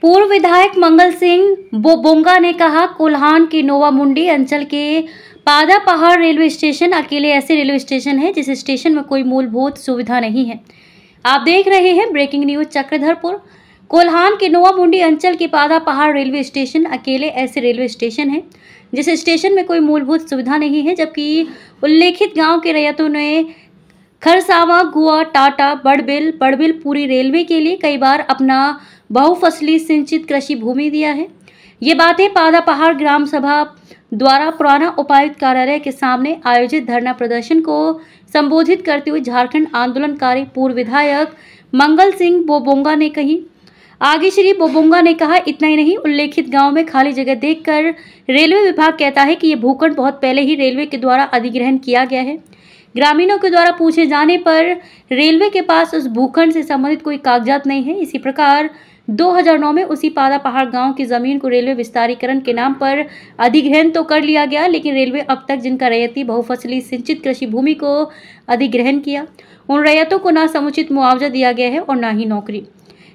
पूर्व विधायक मंगल सिंह बोबोंगा ने कहा, कोल्हान के नोवामुंडी अंचल के पादा पहाड़ रेलवे स्टेशन अकेले ऐसे रेलवे स्टेशन है जिस स्टेशन में कोई मूलभूत सुविधा नहीं है। आप देख रहे हैं ब्रेकिंग न्यूज चक्रधरपुर। कोल्हान के नोवामुंडी अंचल के पादा पहाड़ रेलवे स्टेशन अकेले ऐसे रेलवे स्टेशन है जिस स्टेशन में कोई मूलभूत सुविधा नहीं है, जबकि उल्लेखित गांव के रैयतों ने खरसावा, गुआ, टाटा, बड़बिल पूरी रेलवे के लिए कई बार अपना बहुफसली सिंचित कृषि भूमि दिया है। ये बातें पादा पहाड़ ग्राम सभा द्वारा पुराना उपायुक्त कार्यालय के सामने आयोजित धरना प्रदर्शन को संबोधित करते हुए झारखंड आंदोलनकारी पूर्व विधायक मंगल सिंह बोबोंगा ने कही। आगे श्री बोबोंगा ने कहा, इतना ही नहीं, उल्लेखित गांव में खाली जगह देखकर रेलवे विभाग कहता है कि ये भूखंड बहुत पहले ही रेलवे के द्वारा अधिग्रहण किया गया है। ग्रामीणों के द्वारा पूछे जाने पर रेलवे के पास उस भूखंड से संबंधित कोई कागजात नहीं है। इसी प्रकार 2009 में उसी पादा पहाड़ गांव की जमीन को रेलवे विस्तारीकरण के नाम पर अधिग्रहण तो कर लिया गया, लेकिन रेलवे अब तक जिनका रैयती बहुफसली सिंचित कृषि भूमि को अधिग्रहण किया, उन रैयतों को न समुचित मुआवजा दिया गया है और न ही नौकरी।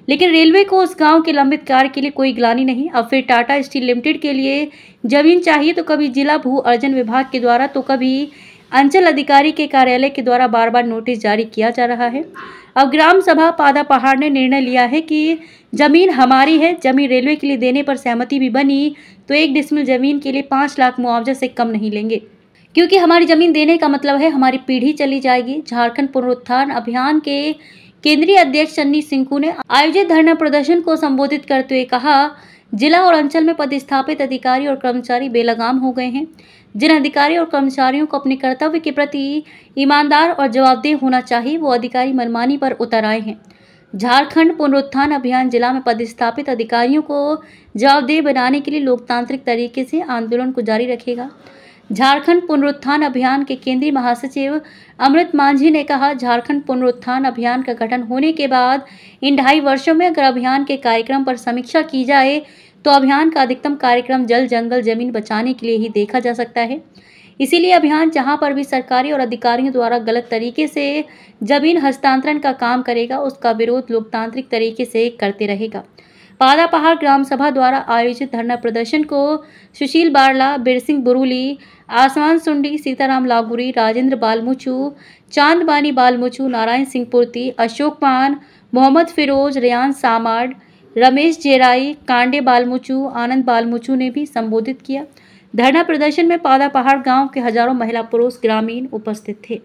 लेकिन रेलवे को उस गांव के लंबित कार्य के लिए कोई गिलानी नहीं। अब फिर टाटा स्टील लिमिटेड के लिए जमीन चाहिए तो कभी जिला भू अर्जन विभाग के द्वारा तो कभी अंचल अधिकारी के कार्यालय के द्वारा बार बार नोटिस जारी किया जा रहा है। अब ग्राम सभा पादा पहाड़ ने निर्णय लिया है कि जमीन हमारी है। जमीन रेलवे के लिए देने पर सहमति भी बनी तो 1 डिसमिल जमीन के लिए 5 लाख मुआवजा से कम नहीं लेंगे, क्योंकि हमारी जमीन देने का मतलब है हमारी पीढ़ी चली जाएगी। झारखंड पुनरुत्थान अभियान के केंद्रीय अध्यक्ष चन्नी सिंकू ने आयोजित धरना प्रदर्शन को संबोधित करते हुए कहा, जिला और अंचल में पदस्थापित अधिकारी और कर्मचारी बेलगाम हो गए हैं। जिन अधिकारी और कर्मचारियों को अपने कर्तव्य के प्रति ईमानदार और जवाबदेह होना चाहिए, वो अधिकारी मनमानी पर उतर आए हैं। झारखंड पुनरुत्थान अभियान जिला में पदस्थापित अधिकारियों को जवाबदेह बनाने के लिए लोकतांत्रिक तरीके से आंदोलन को जारी रखेगा। झारखंड पुनरुत्थान अभियान के केंद्रीय महासचिव अमृत मांझी ने कहा, झारखंड पुनरुत्थान अभियान का गठन होने के बाद इन 2.5 वर्षों में अगर अभियान के कार्यक्रम पर समीक्षा की जाए तो अभियान का अधिकतम कार्यक्रम जल जंगल जमीन बचाने के लिए ही देखा जा सकता है। इसीलिए अभियान जहां पर भी सरकारी और अधिकारियों द्वारा गलत तरीके से जमीन हस्तांतरण का काम करेगा, उसका विरोध लोकतांत्रिक तरीके से करते रहेगा। पादा पहाड़ ग्राम सभा द्वारा आयोजित धरना प्रदर्शन को सुशील बारला, बिरसिंह बुरुली, आसमान सुंडी, सीताराम लागुरी, राजेंद्र बालमुचू, चांदबानी बालमुचू, नारायण सिंह पुर्ती, अशोक पान, मोहम्मद फिरोज, रेयान सामाड, रमेश जेराई, कांडे बालमुचू, आनंद बालमुचू ने भी संबोधित किया। धरना प्रदर्शन में पादा पहाड़ गांव के हजारों महिला पुरुष ग्रामीण उपस्थित थे।